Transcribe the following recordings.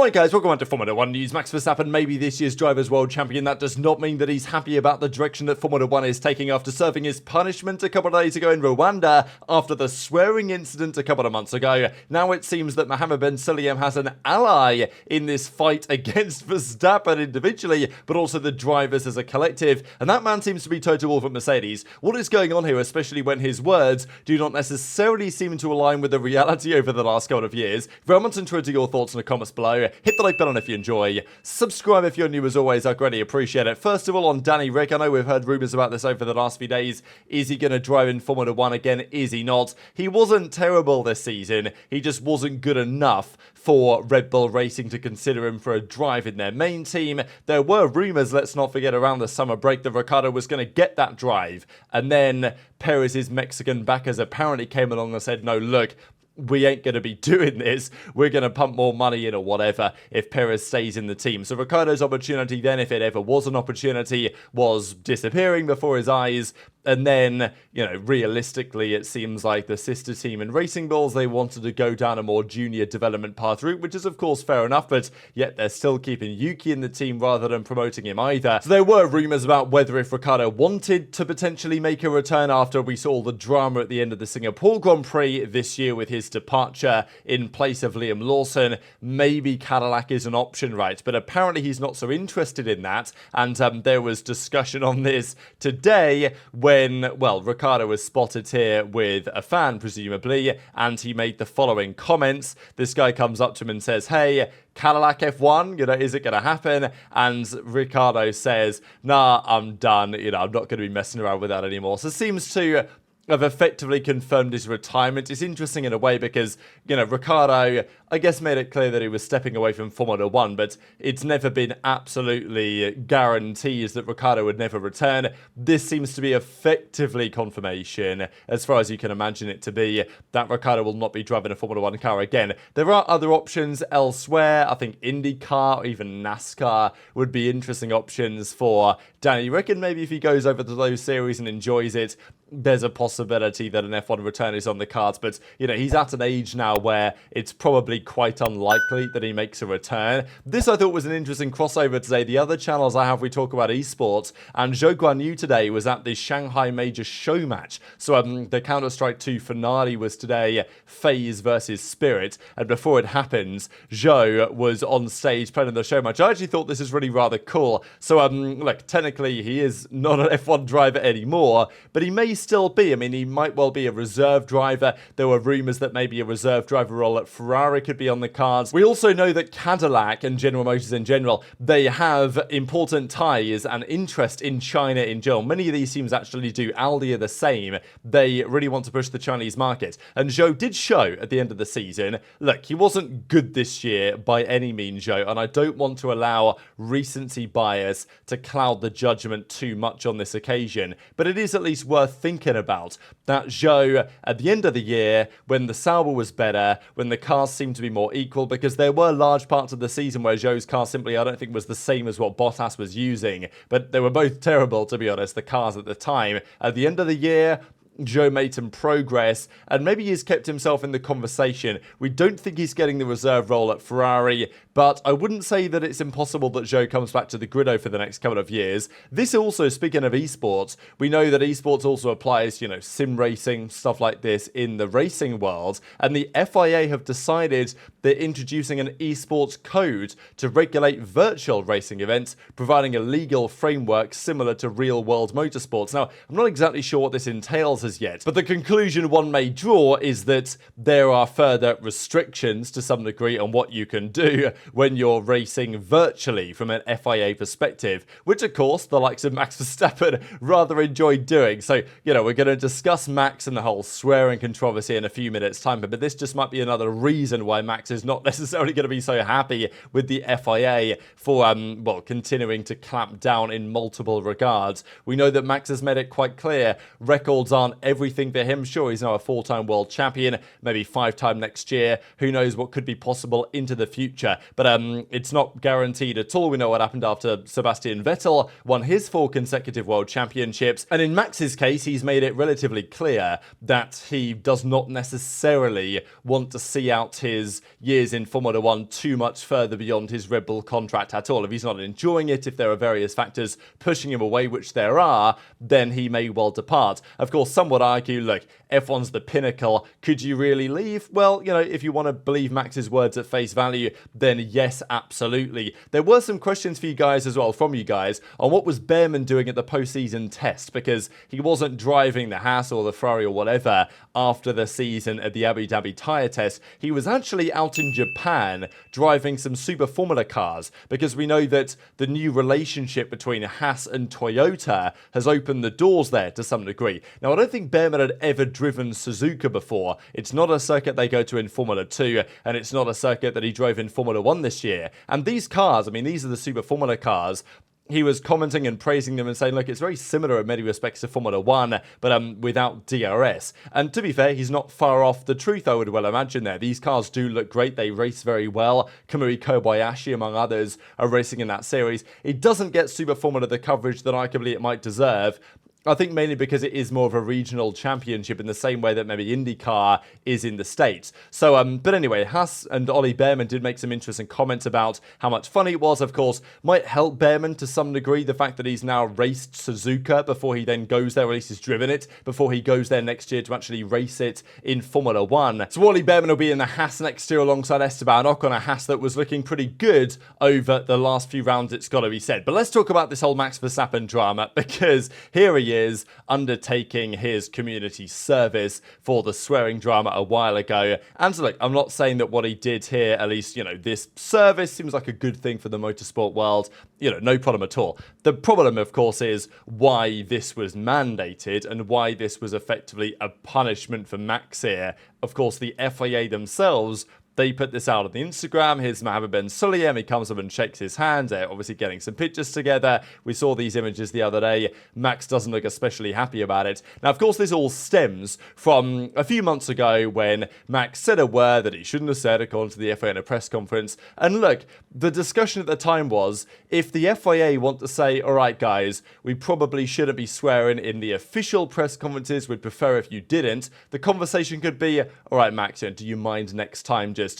Alright guys, welcome on to Formula 1 News. Max Verstappen may be this year's Drivers' World Champion. That does not mean that he's happy about the direction that Formula 1 is taking after serving his punishment a couple of days ago in Rwanda after the swearing incident a couple of months ago. Now it seems that Mohammed Ben Sulayem has an ally in this fight against Verstappen individually, but also the drivers as a collective, and that man seems to be Toto Wolff at Mercedes. What is going on here, especially when his words do not necessarily seem to align with the reality over the last couple of years? Very much interested in your thoughts in the comments below. Hit the like button if you enjoy. Subscribe if you're new as always. I greatly appreciate it. First of all, on Danny Ric, I know we've heard rumours about this over the last few days. Is he going to drive in Formula 1 again? Is he not? He wasn't terrible this season. He just wasn't good enough for Red Bull Racing to consider him for a drive in their main team. There were rumours, let's not forget, around the summer break that Ricciardo was going to get that drive. And then Perez's Mexican backers apparently came along and said, no, look, we ain't going to be doing this. We're going to pump more money in or whatever if Perez stays in the team. So Ricciardo's opportunity then, if it ever was an opportunity, was disappearing before his eyes. And then, you know, realistically, it seems like the sister team in Racing Bulls, they wanted to go down a more junior development path route, which is of course fair enough, but yet they're still keeping Yuki in the team rather than promoting him either. So there were rumours about whether if Ricciardo wanted to potentially make a return after we saw the drama at the end of the Singapore Grand Prix this year with his departure in place of Liam Lawson, maybe Cadillac is an option, right? But apparently he's not so interested in that, and there was discussion on this today when, well, Ricciardo was spotted here with a fan, presumably, and he made the following comments. This guy comes up to him and says, hey, Cadillac F1, you know, is it going to happen? And Ricciardo says, nah, I'm done. You know, I'm not going to be messing around with that anymore. So it seems to have effectively confirmed his retirement. It's interesting in a way because, you know, Ricciardo, I guess, made it clear that he was stepping away from Formula 1, but it's never been absolutely guaranteed that Ricciardo would never return. This seems to be effectively confirmation, as far as you can imagine it to be, that Ricciardo will not be driving a Formula 1 car again. There are other options elsewhere. I think IndyCar or even NASCAR would be interesting options for Danny Ric, and maybe if he goes over to those series and enjoys it, there's a possibility that an F1 return is on the cards. But, you know, he's at an age now where it's probably quite unlikely that he makes a return. This, I thought, was an interesting crossover today. The other channels I have, we talk about esports, and Zhou Guanyu today was at the Shanghai Major Show match. So the Counter-Strike 2 finale was today, FaZe versus Spirit, and before it happens, Zhou was on stage playing the show match. I actually thought this is really rather cool. So, look, technically he is not an F1 driver anymore, but he may still be. I mean, he might well be a reserve driver. There were rumours that maybe a reserve driver role at Ferrari could be on the cards. We also know that Cadillac and General Motors in general, they have important ties and interest in China in general. Many of these teams actually do. Aldi are the same. They really want to push the Chinese market. And Zhou did show at the end of the season, look, he wasn't good this year by any means, Zhou, and I don't want to allow recency bias to cloud the judgment too much on this occasion. But it is at least worth thinking about that Zhou, at the end of the year, when the Sauber was better, when the cars seemed to be more equal, because there were large parts of the season where Zhou's car simply, I don't think, was the same as what Bottas was using, but they were both terrible, to be honest, the cars at the time. At the end of the year, Zhou made some progress, and maybe he's kept himself in the conversation. We don't think he's getting the reserve role at Ferrari, but I wouldn't say that it's impossible that Zhou comes back to the grid over the next couple of years. This also, speaking of esports, we know that esports also applies, you know, sim racing, stuff like this in the racing world, and the FIA have decided they're introducing an esports code to regulate virtual racing events, providing a legal framework similar to real-world motorsports. Now, I'm not exactly sure what this entails as yet, but the conclusion one may draw is that there are further restrictions to some degree on what you can do when you're racing virtually from an FIA perspective, which of course the likes of Max Verstappen rather enjoy doing. So, you know, we're going to discuss Max and the whole swearing controversy in a few minutes time, but this just might be another reason why Max is not necessarily going to be so happy with the FIA for, well, continuing to clamp down in multiple regards. We know that Max has made it quite clear records aren't want everything for him. Sure, he's now a 4-time world champion, maybe 5-time next year. Who knows what could be possible into the future. But it's not guaranteed at all. We know what happened after Sebastian Vettel won his 4 consecutive world championships. And in Max's case, he's made it relatively clear that he does not necessarily want to see out his years in Formula 1 too much further beyond his Red Bull contract at all. If he's not enjoying it, if there are various factors pushing him away, which there are, then he may well depart. Of course, some would argue, look, F1's the pinnacle. Could you really leave? Well, you know, if you want to believe Max's words at face value, then yes, absolutely. There were some questions for you guys as well, from you guys, on what was Bearman doing at the postseason test, because he wasn't driving the Haas or the Ferrari or whatever after the season at the Abu Dhabi tyre test. He was actually out in Japan driving some Super Formula cars, because we know that the new relationship between Haas and Toyota has opened the doors there to some degree. Now, I don't think Bearman had ever driven Suzuka before. It's not a circuit they go to in Formula 2, and it's not a circuit that he drove in Formula 1 this year. And these cars, I mean, these are the Super Formula cars. He was commenting and praising them and saying, look, it's very similar in many respects to Formula 1, but without DRS. And to be fair, he's not far off the truth, I would well imagine there. These cars do look great. They race very well. Kamui Kobayashi, among others, are racing in that series. It doesn't get Super Formula the coverage that arguably it might deserve. I think mainly because it is more of a regional championship in the same way that maybe IndyCar is in the States. So, but anyway, Haas and Ollie Bearman did make some interesting comments about how much fun it was. Of course, might help Bearman to some degree, the fact that he's now raced Suzuka before he then goes there, or at least has driven it, before he goes there next year to actually race it in Formula 1. So Ollie Bearman will be in the Haas next year alongside Esteban Ocon, a Haas that was looking pretty good over the last few rounds, it's got to be said. But let's talk about this whole Max Verstappen drama, because here he is undertaking his community service for the swearing drama a while ago. And so look, I'm not saying that what he did here, at least, you know, this service seems like a good thing for the motorsport world. You know, no problem at all. The problem, of course, is why this was mandated and why this was effectively a punishment for Max here. Of course, the FIA themselves, they put this out on the Instagram. Here's Mohammed Ben Sulayem. He comes up and shakes his hand. They're obviously getting some pictures together. We saw these images the other day. Max doesn't look especially happy about it. Now, of course, this all stems from a few months ago when Max said a word that he shouldn't have said, according to the FIA in a press conference. And look, the discussion at the time was, if the FIA want to say, all right, guys, we probably shouldn't be swearing in the official press conferences, we'd prefer if you didn't, the conversation could be, all right, Max, do you mind next time just,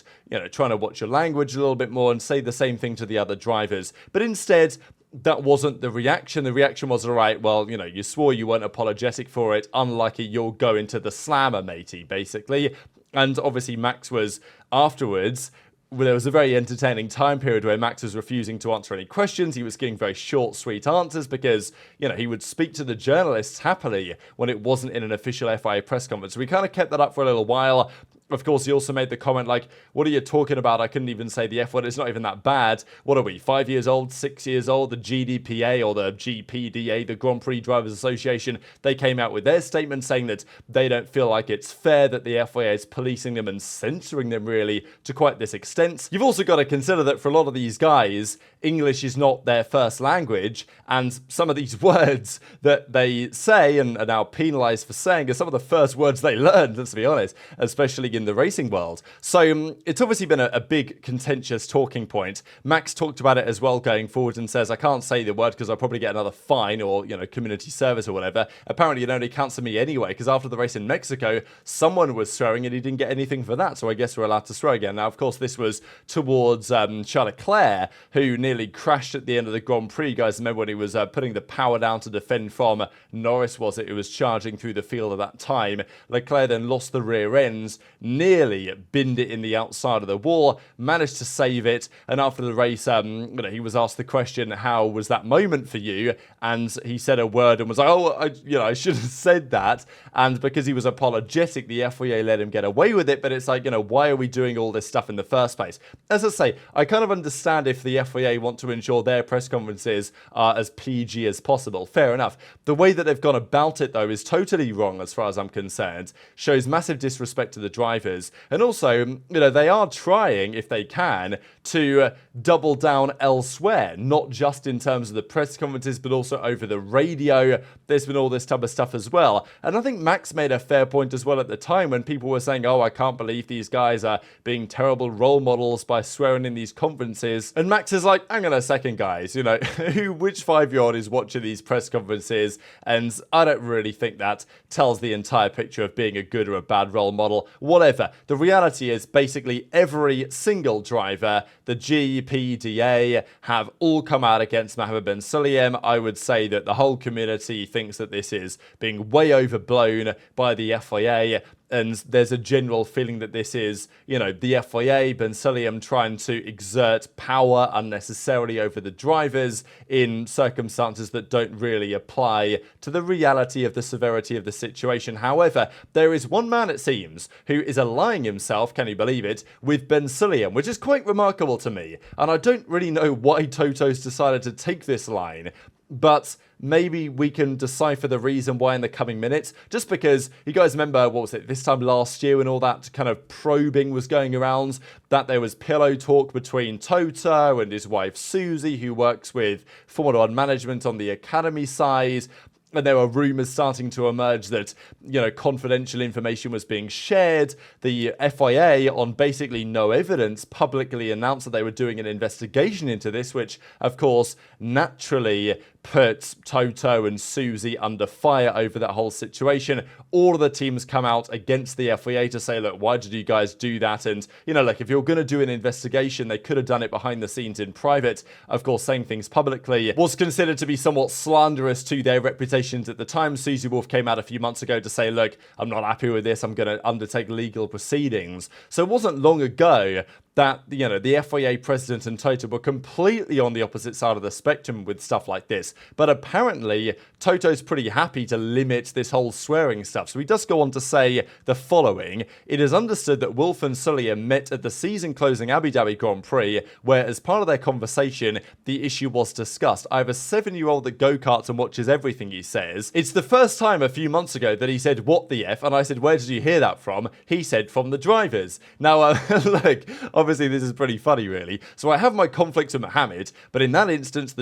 trying to watch your language a little bit more and say the same thing to the other drivers? But instead, that wasn't the reaction. The reaction was, all right, well, you swore you weren't apologetic for it. Unlucky, you'll go into the slammer, matey, basically. And obviously, Max was afterwards. Well, there was a very entertaining time period where Max was refusing to answer any questions. He was giving very short, sweet answers because, he would speak to the journalists happily when it wasn't in an official FIA press conference. So we kind of kept that up for a little while. Of course, he also made the comment like, what are you talking about? I couldn't even say the F word. It's not even that bad. What are we, 5 years old, 6 years old? The GDPA or the GPDA, the Grand Prix Drivers Association, they came out with their statement saying that they don't feel like it's fair that the FIA is policing them and censoring them really to quite this extent. You've also got to consider that for a lot of these guys, English is not their first language, and some of these words that they say and are now penalised for saying are some of the first words they learned, let's be honest, especially in the racing world. So it's obviously been a big contentious talking point. Max talked about it as well going forward and says, I can't say the word because I'll probably get another fine or, community service or whatever. Apparently it only counts for me anyway, because after the race in Mexico, someone was swearing and he didn't get anything for that. So I guess we're allowed to swear again. Now, of course, this was towards Charles Leclerc, who nearly crashed at the end of the Grand Prix. Guys, remember when he was putting the power down to defend from Norris, was it? Who was charging through the field at that time. Leclerc then lost the rear ends, nearly binned it in the outside of the wall, managed to save it, and after the race, he was asked the question, how was that moment for you? And he said a word and was like, I should have said that. And because he was apologetic, the FIA let him get away with it, but it's like, why are we doing all this stuff in the first place? As I say, I kind of understand if the FIA want to ensure their press conferences are as PG as possible. Fair enough. The way that they've gone about it, though, is totally wrong as far as I'm concerned. Shows massive disrespect to the drivers. drivers. And also, they are trying, if they can, to double down elsewhere, not just in terms of the press conferences, but also over the radio. There's been all this type of stuff as well. And I think Max made a fair point as well at the time when people were saying, oh, I can't believe these guys are being terrible role models by swearing in these conferences. And Max is like, hang on a second, guys, which 5-year-old is watching these press conferences? And I don't really think that tells the entire picture of being a good or a bad role model. Whatever. The reality is basically every single driver, the GPDA, have all come out against Mohammed Ben Sulayem. I would say that the whole community thinks that this is being way overblown by the FIA. And there's a general feeling that this is, the FIA, Ben Sulayem trying to exert power unnecessarily over the drivers in circumstances that don't really apply to the reality of the severity of the situation. However, there is one man, it seems, who is allying himself, can you believe it, with Ben Sulayem, which is quite remarkable to me. And I don't really know why Toto's decided to take this line, but maybe we can decipher the reason why in the coming minutes. Just because, you guys remember, what was it, this time last year when all that kind of probing was going around, that there was pillow talk between Toto and his wife Susie, who works with Formula 1 management on the academy side. And there were rumours starting to emerge that, confidential information was being shared. The FIA, on basically no evidence, publicly announced that they were doing an investigation into this, which, of course, naturally put Toto and Susie under fire over that whole situation. All of the teams come out against the FIA to say, look, why did you guys do that? And, if you're going to do an investigation, they could have done it behind the scenes in private. Of course, saying things publicly was considered to be somewhat slanderous to their reputations at the time. Susie Wolff came out a few months ago to say, look, I'm not happy with this. I'm going to undertake legal proceedings. So it wasn't long ago that, the FIA president and Toto were completely on the opposite side of the spectrum with stuff like this. But apparently, Toto's pretty happy to limit this whole swearing stuff. So he does go on to say the following. It is understood that Wolff and Sulayem met at the season-closing Abu Dhabi Grand Prix, where as part of their conversation, the issue was discussed. I have a 7-year-old that go-karts and watches everything, he says. It's the first time a few months ago that he said, what the F? And I said, where did you hear that from? He said, from the drivers. Now, look, obviously this is pretty funny, really. So I have my conflicts with Mohammed, but in that instance,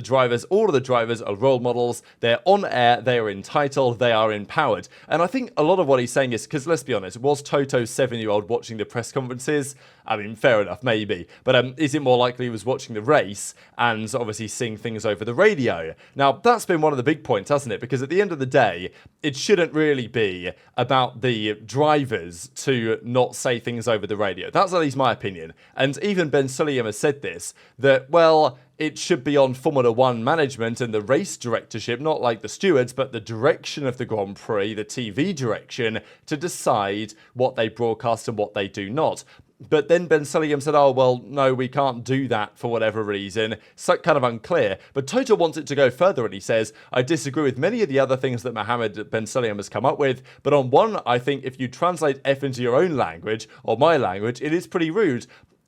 all of the drivers are role models. They're on air, they are entitled, they are empowered. And I think a lot of what he's saying is, because let's be honest, was Toto's 7-year-old watching the press conferences? I mean, fair enough, maybe. But is it more likely he was watching the race and obviously seeing things over the radio? Now, that's been one of the big points, hasn't it? Because at the end of the day, it shouldn't really be about the drivers to not say things over the radio. That's at least my opinion. And even Ben Sulayem has said this, that, well, it should be on Formula 1 management and the race directorship, not like the stewards, but the direction of the Grand Prix, the TV direction, to decide what they broadcast and what they do not. But then Ben Sulayem said, oh, well, no, we can't do that for whatever reason. So kind of unclear. But Toto wants it to go further, and he says, I disagree with many of the other things that Mohammed Ben Sulayem has come up with. But on one, I think if you translate F into your own language, or my language, it is pretty rude.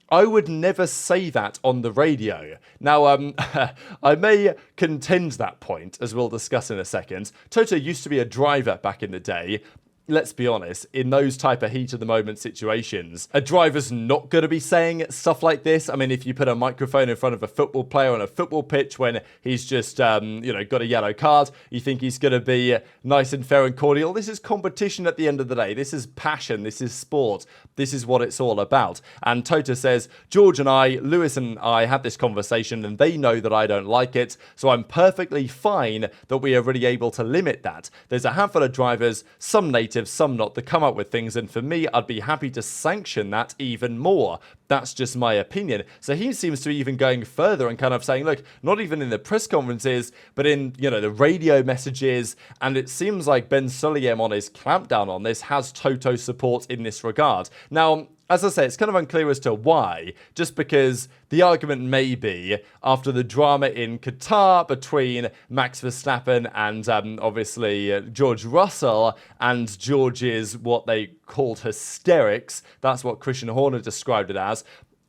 I would never say that on the radio. Now, I may contend that point, as we'll discuss in a second. Toto used to be a driver back in the day. Let's be honest, in those type of heat of the moment situations, a driver's not going to be saying stuff like this. I mean, if you put a microphone in front of a football player on a football pitch when he's just, got a yellow card, you think he's going to be nice and fair and cordial. This is competition at the end of the day. This is passion. This is sport. This is what it's all about. And Toto says, George and I, Lewis and I had this conversation and they know that I don't like it. So I'm perfectly fine that we are really able to limit that. There's a handful of drivers, some native, some not, that come up with things, and for me, I'd be happy to sanction that even more. That's just my opinion. So he seems to be even going further and kind of saying, look, not even in the press conferences, but in, the radio messages, and it seems like Ben Sulayem on his clampdown on this has Toto support in this regard. Now, as I say, it's kind of unclear as to why, just because the argument may be after the drama in Qatar between Max Verstappen and obviously George Russell, and George's what they called hysterics, that's what Christian Horner described it as.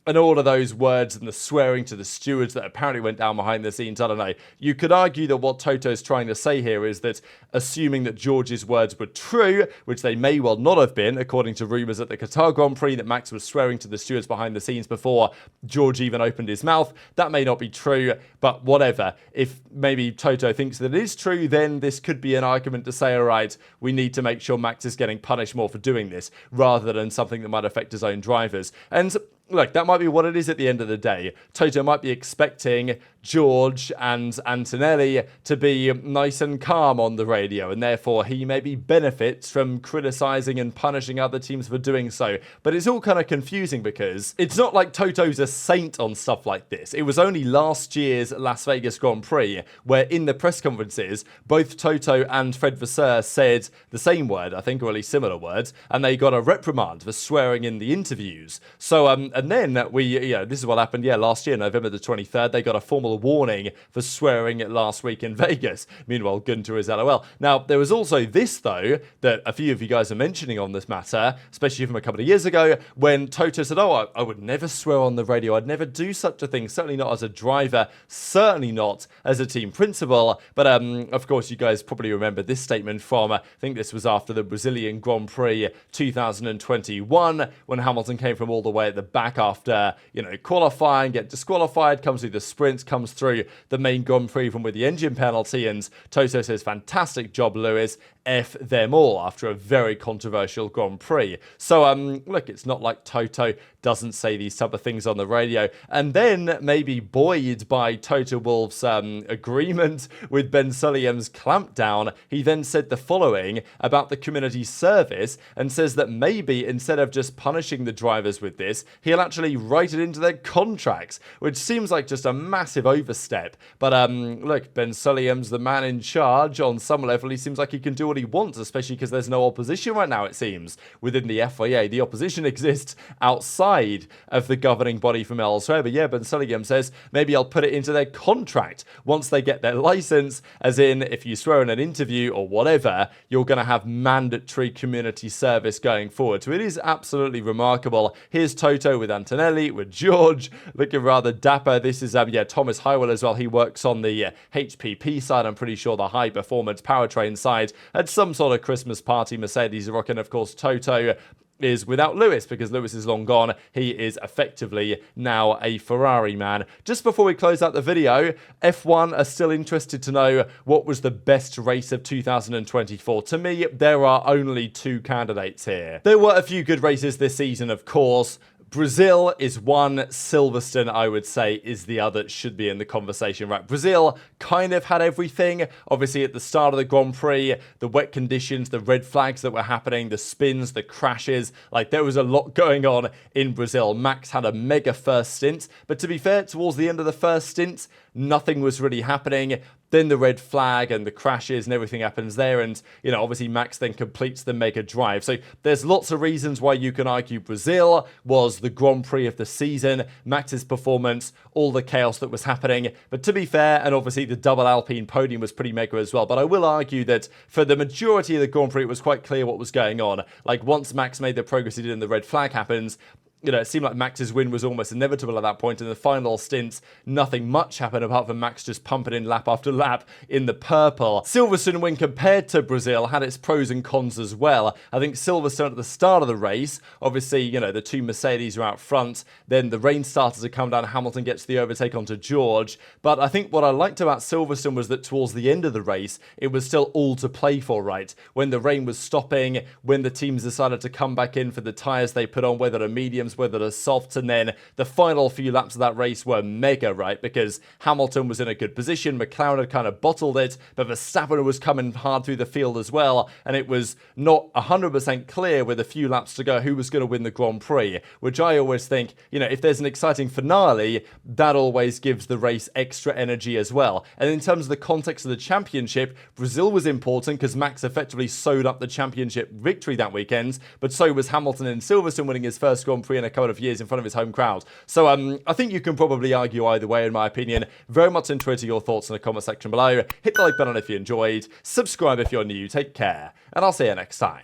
and all of those words and the swearing to the stewards that apparently went down behind the scenes, I don't know. You could argue that what Toto's trying to say here is that assuming that George's words were true, which they may well not have been, according to rumours at the Qatar Grand Prix that Max was swearing to the stewards behind the scenes before George even opened his mouth. That may not be true, but whatever. If maybe Toto thinks that it is true, then this could be an argument to say, all right, we need to make sure Max is getting punished more for doing this, rather than something that might affect his own drivers. And look, that might be what it is at the end of the day. Toto might be expecting George and Antonelli to be nice and calm on the radio, and therefore he maybe benefits from criticising and punishing other teams for doing so. But it's all kind of confusing because it's not like Toto's a saint on stuff like this. It was only last year's Las Vegas Grand Prix where in the press conferences, both Toto and Fred Vasseur said the same word, I think, or at least similar words, and they got a reprimand for swearing in the interviews. So, and then this is what happened, last year, November the 23rd, they got a formal warning for swearing last week in Vegas. Meanwhile, Gunter is LOL. Now, there was also this, though, that a few of you guys are mentioning on this matter, especially from a couple of years ago, when Toto said, I would never swear on the radio. I'd never do such a thing, certainly not as a driver, certainly not as a team principal. But, of course, you guys probably remember this statement from, I think this was after the Brazilian Grand Prix 2021, when Hamilton came from all the way at the back after, qualifying, get disqualified, comes through the sprints, comes through the main Grand Prix from with the engine penalty, and Toto says, fantastic job, Lewis, F them all, after a very controversial Grand Prix. So, look, it's not like Toto doesn't say these type of things on the radio. And then, maybe buoyed by Toto Wolff's agreement with Ben Sulayem's clampdown, he then said the following about the community service, and says that maybe instead of just punishing the drivers with this, he'll actually write it into their contracts, which seems like just a massive overstep. But look, Ben Sulayem's the man in charge. On some level, he seems like he can do what he wants, especially because there's no opposition right now, it seems, within the FIA. The opposition exists outside of the governing body from elsewhere. But yeah, Ben Sulayem says maybe I'll put it into their contract once they get their license, as in if you swear in an interview or whatever, you're going to have mandatory community service going forward. So it is absolutely remarkable. Here's Toto with Antonelli, with George, looking rather dapper. This is Thomas Hywell as well. He works on the HPP side, I'm pretty sure the high performance powertrain side. At some sort of Christmas party, Mercedes are rocking. Of course, Toto is without Lewis because Lewis is long gone. He is effectively now a Ferrari man. Just before we close out the video, F1 are still interested to know what was the best race of 2024. To me, there are only two candidates here. There were a few good races this season, of course. Brazil is one, Silverstone, I would say, is the other, should be in the conversation, right? Brazil kind of had everything. Obviously, at the start of the Grand Prix, the wet conditions, the red flags that were happening, the spins, the crashes, like there was a lot going on in Brazil. Max had a mega first stint, but to be fair, towards the end of the first stint, nothing was really happening. Then the red flag and the crashes and everything happens there. And, obviously Max then completes the mega drive. So there's lots of reasons why you can argue Brazil was the Grand Prix of the season. Max's performance, all the chaos that was happening. But to be fair, and obviously the double Alpine podium was pretty mega as well. But I will argue that for the majority of the Grand Prix, it was quite clear what was going on. Like once Max made the progress he did and the red flag happens, it seemed like Max's win was almost inevitable at that point. In the final stints, nothing much happened apart from Max just pumping in lap after lap in the purple. Silverstone, when compared to Brazil, had its pros and cons as well. I think Silverstone at the start of the race, obviously, the two Mercedes are out front. Then the rain started to come down. Hamilton gets the overtake onto George. But I think what I liked about Silverstone was that towards the end of the race, it was still all to play for, right? When the rain was stopping, when the teams decided to come back in for the tyres they put on, whether they're mediums, whether they're softs, and then the final few laps of that race were mega, right? Because Hamilton was in a good position, McLaren had kind of bottled it, but Verstappen was coming hard through the field as well, and it was not 100% clear with a few laps to go who was going to win the Grand Prix, which I always think, if there's an exciting finale, that always gives the race extra energy as well. And in terms of the context of the championship, Brazil was important because Max effectively sewed up the championship victory that weekend, but so was Hamilton in Silverstone winning his first Grand Prix in a couple of years in front of his home crowd. So I think you can probably argue either way, in my opinion. Very much into your thoughts in the comment section below. Hit the like button if you enjoyed. Subscribe if you're new. Take care, and I'll see you next time.